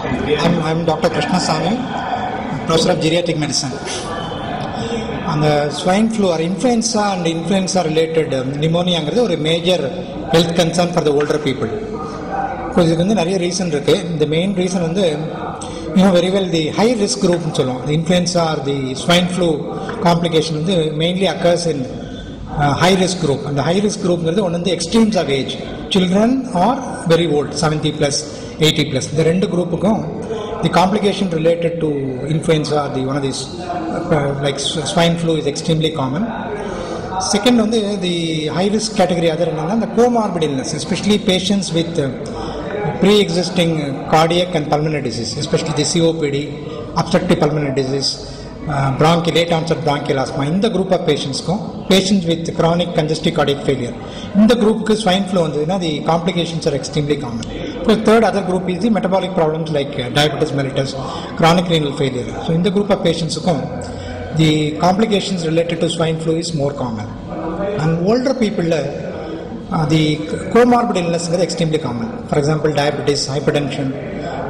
I'm Dr. Krishna Sami, Professor of Geriatric Medicine. And the swine flu or influenza and influenza related pneumonia is a major health concern for the older people. Because there is reason. The main reason is, you know very well, the high risk group, the influenza or the swine flu complication mainly occurs in high risk group. And the high risk group is one of the extremes of age. Children or very old, 70 plus, 80 plus. The two group, the complication related to influenza, one of these like swine flu is extremely common. Second, the high risk category other than the comorbid illness, especially patients with pre-existing cardiac and pulmonary disease, especially the COPD, obstructive pulmonary disease, late onset bronchial asthma. In the group of patients with chronic congestive cardiac failure, in the group swine flu, the complications are extremely common. The third other group is the metabolic problems like diabetes mellitus, chronic renal failure. So in the group of patients, the complications related to swine flu is more common. And older people, the comorbid illness is extremely common. For example, diabetes, hypertension,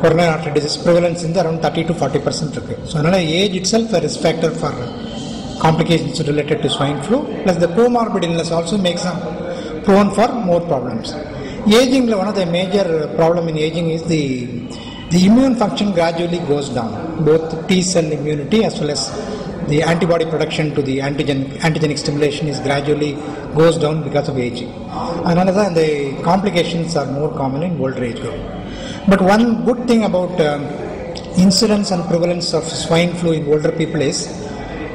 coronary artery disease prevalence in around 30 to 40%. So age itself a risk factor for complications related to swine flu. Plus the comorbid illness also makes them prone for more problems. Aging, one of the major problem in aging is the immune function gradually goes down. Both T cell immunity as well as the antibody production to the antigenic stimulation is gradually goes down because of aging. Another, the complications are more common in older age group. But one good thing about incidence and prevalence of swine flu in older people is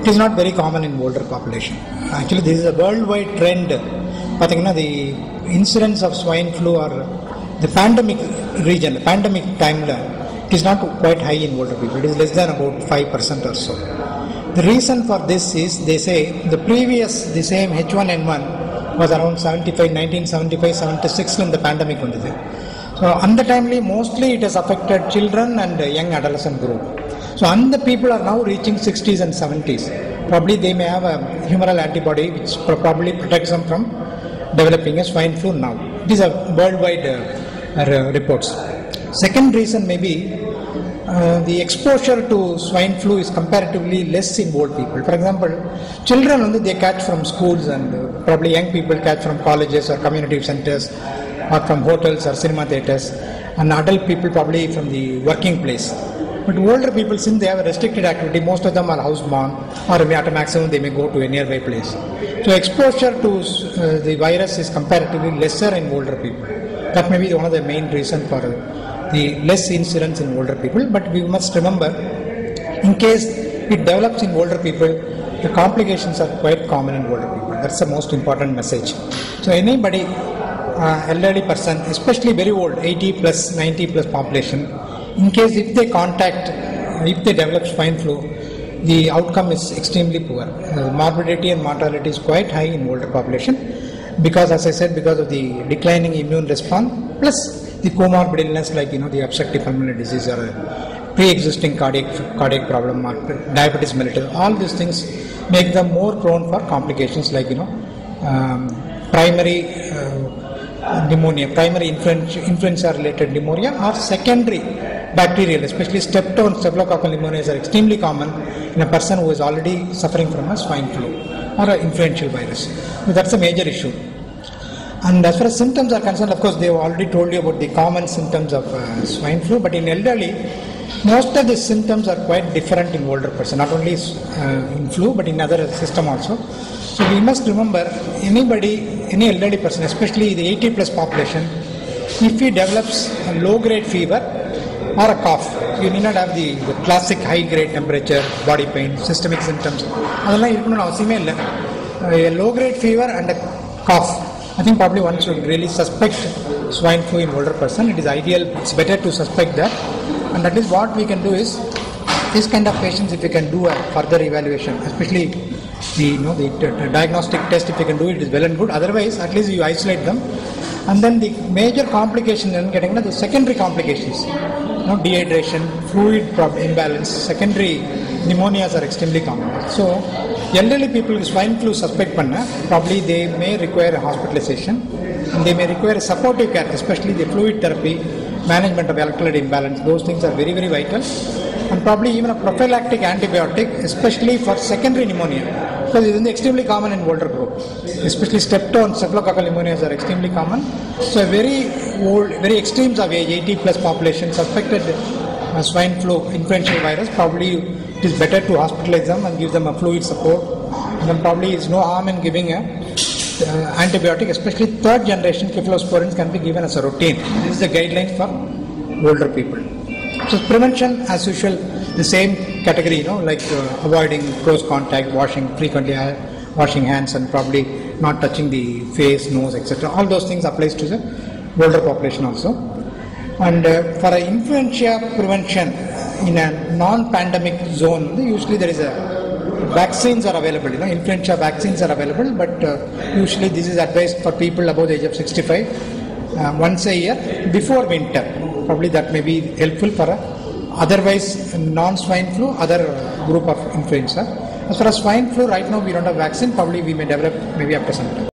it is not very common in older population. Actually, this is a worldwide trend. The incidence of swine flu or the pandemic region, the pandemic timeline, it is not quite high in older people. It is less than about 5% or so. The reason for this is, they say, the same H1N1 was around 1975, 76 when the pandemic was there. So, untimely, mostly it has affected children and young adolescent group. So, and the people are now reaching 60s and 70s. Probably they may have a humoral antibody which probably protects them from developing a swine flu now. These are worldwide reports. Second reason may be the exposure to swine flu is comparatively less in old people. For example, children they catch from schools, and probably young people catch from colleges or community centers or from hotels or cinema theaters, and adult people probably from the working place. But older people, since they have a restricted activity, most of them are housebound, or at a maximum they may go to a nearby place. So exposure to the virus is comparatively lesser in older people. That may be one of the main reasons for the less incidence in older people. But we must remember, in case it develops in older people, the complications are quite common in older people. That's the most important message. So anybody, elderly person, especially very old, 80 plus, 90 plus population, in case if they develop swine flu, the outcome is extremely poor. Morbidity and mortality is quite high in older population because, as I said, because of the declining immune response plus the comorbid illness like the obstructive pulmonary disease or pre-existing cardiac problem or diabetes mellitus. All these things make them more prone for complications like primary pneumonia, primary influenza related pneumonia, or secondary bacterial, especially staphylococcal pneumonias are extremely common in a person who is already suffering from a swine flu or an influential virus. So that's a major issue. And as far as symptoms are concerned, of course, they have already told you about the common symptoms of swine flu, but in elderly, most of the symptoms are quite different in older person, not only in flu, but in other system also. So we must remember, any elderly person, especially the 80 plus population, if he develops a low-grade fever or a cough, you need not have the classic high-grade temperature, body pain, systemic symptoms. A low-grade fever and a cough, I think probably one should really suspect swine flu in older person. It is ideal, it's better to suspect that. And at least what we can do is, this kind of patients, if we can do a further evaluation, especially the diagnostic test, if you can do it, is well and good. Otherwise, at least you isolate them. And then the major complication in getting the secondary complications, dehydration, fluid imbalance, secondary pneumonias are extremely common. So, elderly people with swine flu suspect probably they may require a hospitalization, and they may require supportive care, especially the fluid therapy management of electrolyte imbalance. Those things are very, very vital. And probably even a prophylactic antibiotic, especially for secondary pneumonia, because it is extremely common in older group. Especially strepto and staphylococcal pneumonias are extremely common. So a very old, very extremes of age, 80 plus population suspected swine flu influenza virus, probably it is better to hospitalize them and give them a fluid support. And then probably is no harm in giving a antibiotic, especially third generation cephalosporins can be given as a routine. This is the guideline for older people. So prevention, as usual, the same category, like avoiding close contact, washing frequently, washing hands, and probably not touching the face, nose, etc. All those things applies to the older population also. And for influenza prevention in a non-pandemic zone, usually there is vaccines are available. Influenza vaccines are available, but usually this is advised for people above the age of 65 once a year before winter. Probably that may be helpful for otherwise non-swine flu, other group of influenza. As far as swine flu, right now we don't have vaccine. Probably we may develop maybe after some time.